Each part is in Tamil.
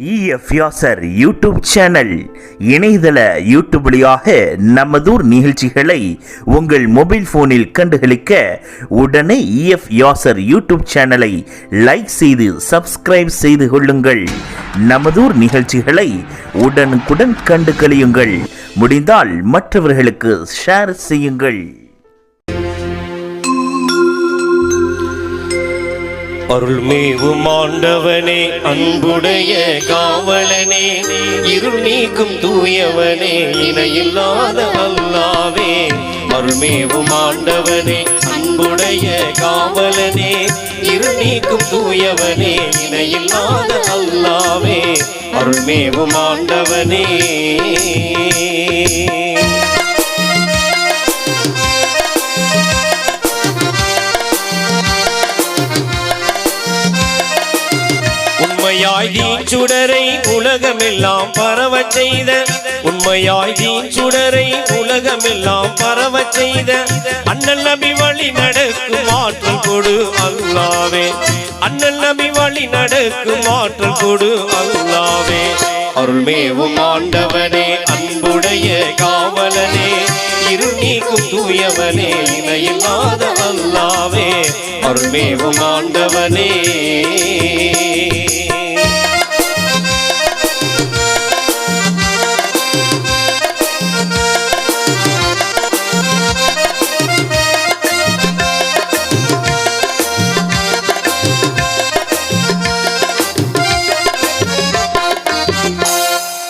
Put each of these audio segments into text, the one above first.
இஎஃப் யாசர் யூடியூப் சேனல் இணையதள யூடியூப் வழியாக நமதூர் நிகழ்ச்சிகளை உங்கள் மொபைல் போனில் கண்டுகளிக்க உடனே இஎஃப் யாசர் யூடியூப் சேனலை லைக் செய்து சப்ஸ்கிரைப் செய்து கொள்ளுங்கள். நமதூர் நிகழ்ச்சிகளை உடனுக்குடன் கண்டு களியுங்கள். முடிந்தால் மற்றவர்களுக்கு ஷேர் செய்யுங்கள். அருள்மேவும் ஆண்டவனே, அன்புடைய காவலனே, இருள் நீக்கும் தூயவனே, இணையில்லாத அல்லாவே. அருள்மேவும் ஆண்டவனே, அன்புடைய காவலனே, இருள் நீக்கும் தூயவனே, இணையில்லாத அல்லாவே. அருள்மேவும் ஆண்டவனே, உண்மையாய் தீச்சுடரை உலகமெல்லாம் பரவச் செய்த, உண்மையாய் தீச்சுடரை உலகமெல்லாம் பரவச் செய்த அண்ணல் நபி வழி நடக்கும் ஆற்றல் கொடு அல்லாவே. அண்ணல் நபி வழி நடக்கும் ஆற்றல் கொடு அல்லாவே. அருள்மேவும் ஆண்டவனே, அன்புடைய காவலனே, இருள் நீக்கும் தூயவனே, இணையில்லாத அல்லாவே. அருள்மேவும் ஆண்டவனே,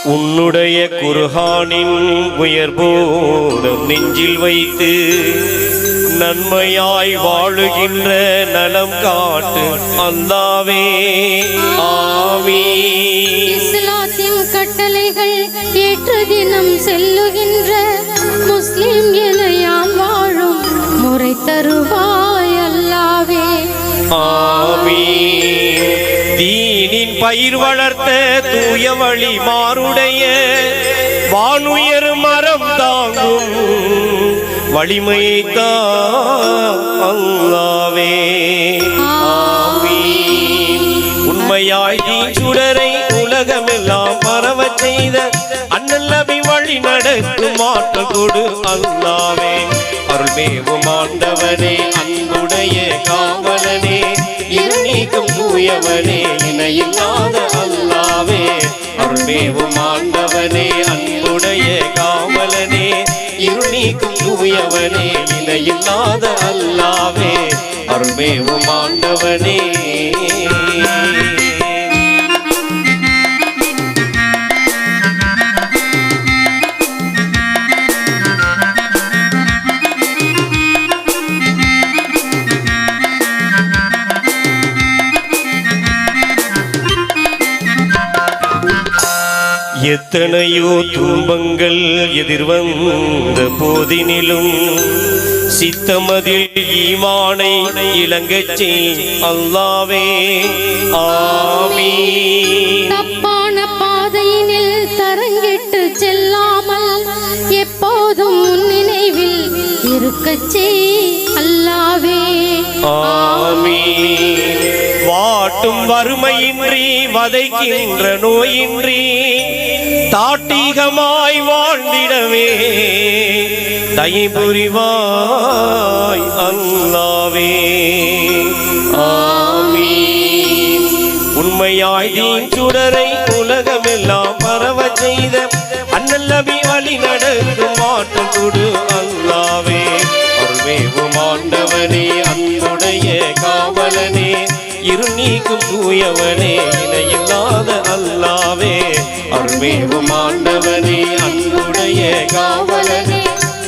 உன்னுடைய குர்ஆனின் உயர்போதும் நெஞ்சில் வைத்து நன்மையாய் வாழுகின்ற நலம் காட்டு அல்லாவே. ஆமீன். இஸ்லாத்தின் கட்டளைகள் ஏற்று தினம் செல்லுகின்ற முஸ்லிம் என யாம் வாழும் முறை தருவாய் அல்லாவே. ஆமீன். தீனின் பயிர் வளர்த்த தூய வழி மாறுடைய வானுயர் மரம் தாங்கும் வலிமையை அல்லாவே. ஆமீன். உண்மையாய் தீச்சுடரை உலகமெல்லாம் பரவச் செய்த அண்ணல் நபி வழி நடக்கும் ஆற்றல் கொடு அல்லாவே. அருள்மேவும் ஆண்டவனே, அன்புடைய காவலனே, இருள் நீக்கும் தூயவனே, இணையில்லாத அல்லாவே. அருள்மேவும் ஆண்டவனே, அன்புடைய காவலனே, இருள் நீக்கும் தூயவனே, இணையில்லாத அல்லாவே. அருள்மேவும் ஆண்டவனே, எத்தனையோ துன்பங்கள் எதிர்வந்த போதினிலும் சித்தமதில் ஈமானை இலங்கச் செய் அல்லாவே. ஆமீன். தப்பான பாதையினில் தரங்கிட்டு செல்லாமல் எப்போதும் நினைவில் இருக்கச் செய் அல்லாவே. ஆமீன். வாட்டும் வறுமையின்றி வதைக்கின்ற நோயின்றி தாட்டீகமாய் வாழ்ந்திடவே தயை புரிவாய் அல்லாவே. ஆமீன். உண்மையாய் தீச்சுடரை உலகமெல்லாம் பரவச் செய்த அண்ணல் நபி வழி நடக்கும் ஆற்றல் கொடு அல்லாவே. அருள்மேவும் ஆண்டவனே, அன்புடைய காவலனே, இருள் நீக்கும் தூயவனே, இணையில்லாத அல்லாவே. அருள்மேவும் ஆண்டவனே, அன்புடைய காவலனே,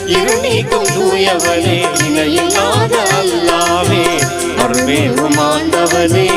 இருள் நீக்கும் தூயவனே, இணையில்லாத அல்லாவே. அருள்மேவும் ஆண்டவனே.